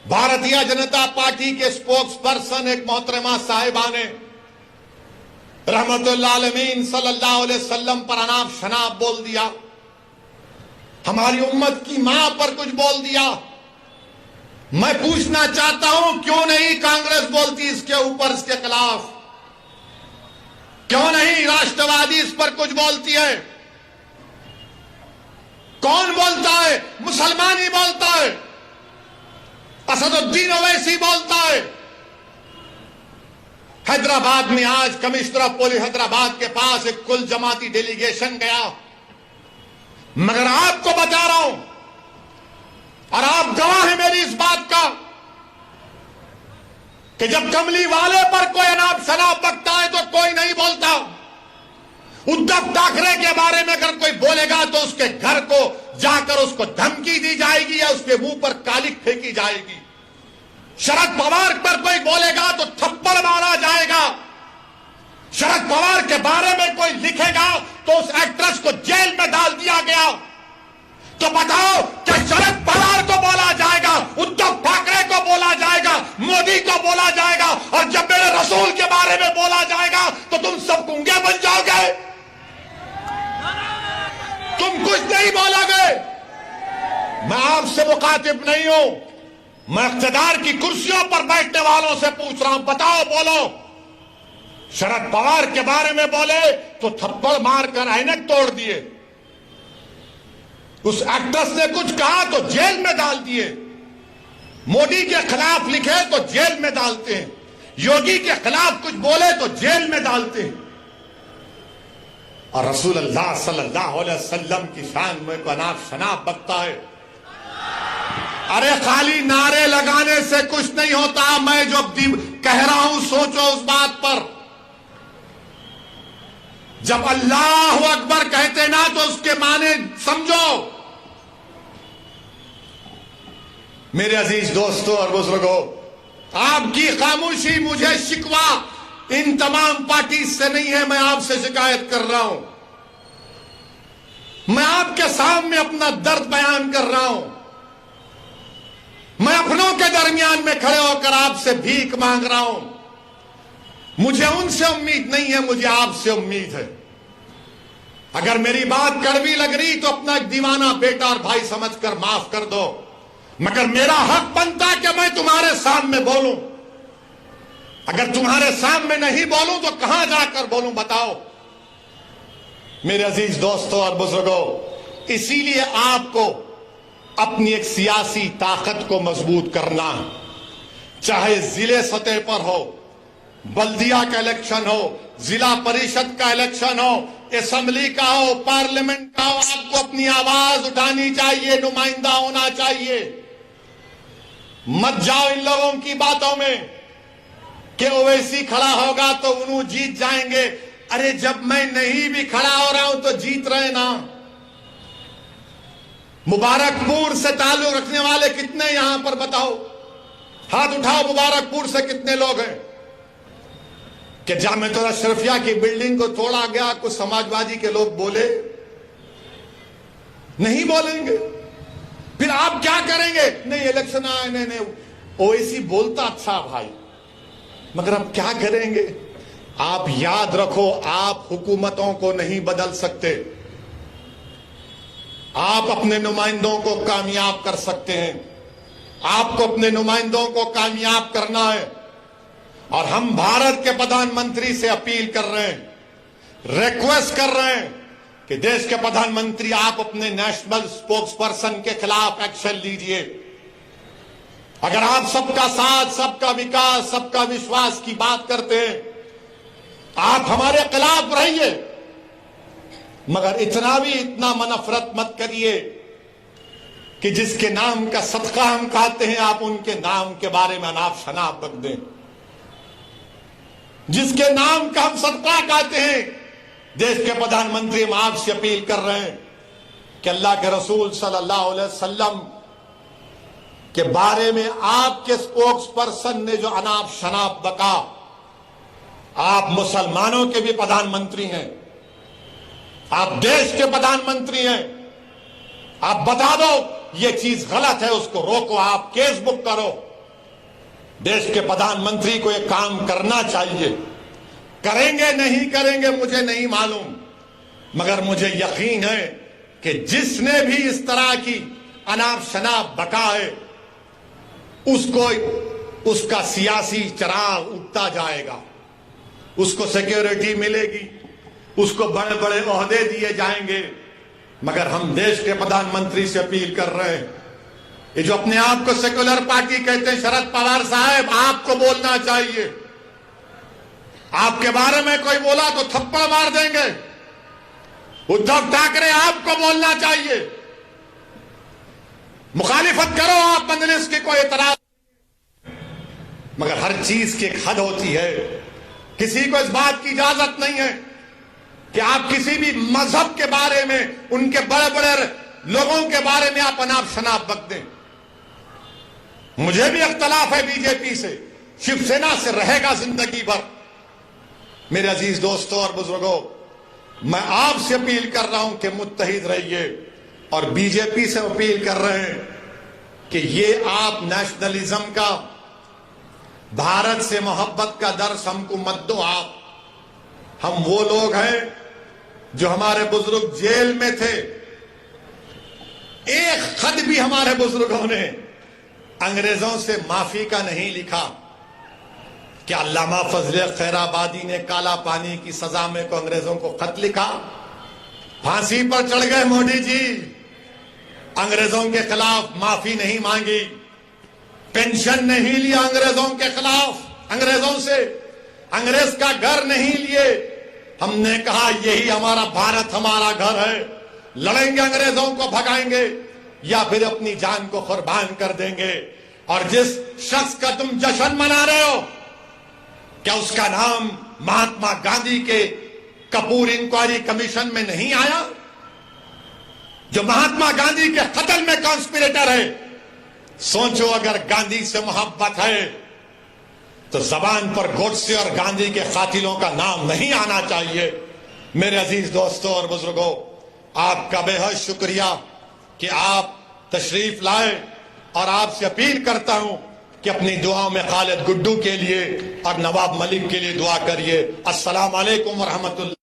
भारतीय जनता पार्टी के स्पोक्स पर्सन एक मोहतरमा साहिबा ने रहमतुल्लाह अलमीन सल्लल्लाहु अलैहि वसल्लम पर अनाप शनाप बोल दिया, हमारी उम्मत की मां पर कुछ बोल दिया। मैं पूछना चाहता हूं क्यों नहीं कांग्रेस बोलती इसके ऊपर, इसके खिलाफ? क्यों नहीं राष्ट्रवादी इस पर कुछ बोलती है? कौन बोलता है? मुसलमान ही बोलता है, असदुद्दीन ओवैसी बोलता है। हैदराबाद में आज कमिश्नर ऑफ पुलिस हैदराबाद के पास एक कुल जमाती डेलीगेशन गया, मगर आपको बता रहा हूं और आप गवाह हैं मेरी इस बात का कि जब कमली वाले पर कोई अनाप शनाप बकता है तो कोई नहीं बोलता। उद्धव ठाकरे के बारे में अगर कोई बोलेगा तो उसके घर को जाकर उसको धमकी दी जाएगी या उसके मुंह पर कालिक फेंकी जाएगी। शरद पवार पर कोई बोलेगा तो थप्पड़ मारा जाएगा। शरद पवार के बारे में कोई लिखेगा तो उस एक्ट्रेस को जेल में डाल दिया गया। तो बताओ क्या शरद पवार को बोला जाएगा, उद्धव ठाकरे को बोला जाएगा, मोदी को बोला जाएगा, और जब मेरे रसूल के बारे में बोला जाएगा तो तुम सब गूंगे बन जाओगे, तुम कुछ नहीं बोलोगे। मैं आपसे मुखातिब नहीं हूं, मैं इख्तिदार की कुर्सियों पर बैठने वालों से पूछ रहा हूं, बताओ बोलो। शरद पवार के बारे में बोले तो थप्पड़ मारकर ऐनक तोड़ दिए, उस एक्ट्रेस ने कुछ कहा तो जेल में डाल दिए, मोदी के खिलाफ लिखे तो जेल में डालते हैं, योगी के खिलाफ कुछ बोले तो जेल में डालते हैं, और रसूल अल्लाह सल्लल्लाहु अलैहि वसल्लम की शान में को अनाप शनाप बकता है। अरे खाली नारे लगाने से कुछ नहीं होता। मैं जो कह रहा हूं सोचो उस बात पर। जब अल्लाह अकबर कहते ना तो उसके माने समझो। मेरे अजीज दोस्तों और बुजुर्गों, आपकी खामोशी मुझे शिकवा इन तमाम पार्टी से नहीं है, मैं आपसे शिकायत कर रहा हूं। मैं आपके सामने अपना दर्द बयान कर रहा हूं। मैं अपनों के दरमियान में खड़े होकर आपसे भीख मांग रहा हूं। मुझे उनसे उम्मीद नहीं है, मुझे आपसे उम्मीद है। अगर मेरी बात कड़वी लग रही तो अपना एक दीवाना बेटा और भाई समझकर माफ कर दो, मगर मेरा हक बनता कि मैं तुम्हारे सामने बोलूं। अगर तुम्हारे सामने नहीं बोलूं तो कहां जाकर बोलूं, बताओ। मेरे अजीज दोस्तों और बुजुर्गों, इसीलिए आपको अपनी एक सियासी ताकत को मजबूत करना, चाहे जिले सतह पर हो, बल्दिया का इलेक्शन हो, जिला परिषद का इलेक्शन हो, असेंबली का हो, पार्लियामेंट का हो, आपको अपनी आवाज उठानी चाहिए, नुमाइंदा होना चाहिए। मत जाओ इन लोगों की बातों में कि ओवैसी खड़ा होगा तो उन्होंने जीत जाएंगे। अरे जब मैं नहीं भी खड़ा हो रहा हूं तो जीत रहे ना। मुबारकपुर से ताल्लुक रखने वाले कितने यहां पर बताओ, हाथ उठाओ। मुबारकपुर से कितने लोग हैं कि जामिया अशरफिया की बिल्डिंग को तोड़ा गया, कुछ समाजवादी के लोग बोले? नहीं बोलेंगे। फिर आप क्या करेंगे? नहीं इलेक्शन आए, नहीं ओवैसी बोलता अच्छा भाई, मगर अब क्या करेंगे? आप याद रखो, आप हुकूमतों को नहीं बदल सकते, आप अपने नुमाइंदों को कामयाब कर सकते हैं। आपको अपने नुमाइंदों को कामयाब करना है, और हम भारत के प्रधानमंत्री से अपील कर रहे हैं, रिक्वेस्ट कर रहे हैं कि देश के प्रधानमंत्री आप अपने नेशनल स्पोक्स पर्सन के खिलाफ एक्शन लीजिए। अगर आप सबका साथ, सबका विकास, सबका विश्वास की बात करते हैं, आप हमारे खिलाफ रहिए। मगर इतना नफरत मत करिए कि जिसके नाम का सदका हम खाते हैं आप उनके नाम के बारे में अनाप शनाप बक दें। जिसके नाम का हम सदका खाते हैं, देश के प्रधानमंत्री हम आपसे अपील कर रहे हैं कि अल्लाह के रसूल सल्लल्लाहु अलैहि वसल्लम के बारे में आपके स्पोक्स पर्सन ने जो अनाप शनाप बका, आप मुसलमानों के भी प्रधानमंत्री हैं, आप देश के प्रधानमंत्री हैं, आप बता दो ये चीज गलत है, उसको रोको, आप केस बुक करो। देश के प्रधानमंत्री को एक काम करना चाहिए। करेंगे नहीं करेंगे मुझे नहीं मालूम, मगर मुझे यकीन है कि जिसने भी इस तरह की अनाप शनाप बका है उसको उसका सियासी चराग उठता जाएगा, उसको सिक्योरिटी मिलेगी, उसको बड़े बड़े ओहदे दिए जाएंगे। मगर हम देश के प्रधानमंत्री से अपील कर रहे हैं, ये जो अपने आप को सेक्युलर पार्टी कहते हैं, शरद पवार साहब आपको बोलना चाहिए। आपके बारे में कोई बोला तो थप्पड़ मार देंगे। उद्धव ठाकरे आपको बोलना चाहिए, मुखालिफत करो आप मजलिस की, कोई एतराज, मगर हर चीज की एक हद होती है। किसी को इस बात की इजाजत नहीं है कि आप किसी भी मजहब के बारे में, उनके बड़े बड़े लोगों के बारे में आप अनाप शनाप बक दें। मुझे भी इख्तलाफ है बीजेपी से, शिवसेना से रहेगा जिंदगी भर। मेरे अजीज दोस्तों और बुजुर्गों, मैं आपसे अपील कर रहा हूं कि मुत्तहिद रहिए, और बीजेपी से अपील कर रहे हैं कि ये आप नेशनलिज्म का, भारत से मोहब्बत का दर्स हमको मत दो। आप, हम वो लोग हैं जो हमारे बुजुर्ग जेल में थे, एक खत भी हमारे बुजुर्गों ने अंग्रेजों से माफी का नहीं लिखा। क्या अल्लामा फजल खैराबादी ने काला पानी की सजा में को अंग्रेजों को खत लिखा? फांसी पर चढ़ गए मोदी जी, अंग्रेजों के खिलाफ माफी नहीं मांगी, पेंशन नहीं लिया अंग्रेजों के खिलाफ, अंग्रेजों से अंग्रेज का घर नहीं लिए। हमने कहा यही हमारा भारत, हमारा घर है, लड़ेंगे, अंग्रेजों को भगाएंगे या फिर अपनी जान को कुर्बान कर देंगे। और जिस शख्स का तुम जश्न मना रहे हो, क्या उसका नाम महात्मा गांधी के कपूर इंक्वायरी कमीशन में नहीं आया? जो महात्मा गांधी के कत्ल में कॉन्स्पिरेटर है। सोचो, अगर गांधी से मोहब्बत है तो जबान पर गोडसे और गांधी के कातिलों का नाम नहीं आना चाहिए। मेरे अजीज दोस्तों और बुजुर्गों, आपका बेहद शुक्रिया कि आप तशरीफ लाए, और आपसे अपील करता हूं कि अपनी दुआओं में खालिद गुड्डू के लिए और नवाब मलिक के लिए दुआ करिए। अस्सलाम वालेकुम व रहमतुल्लाह।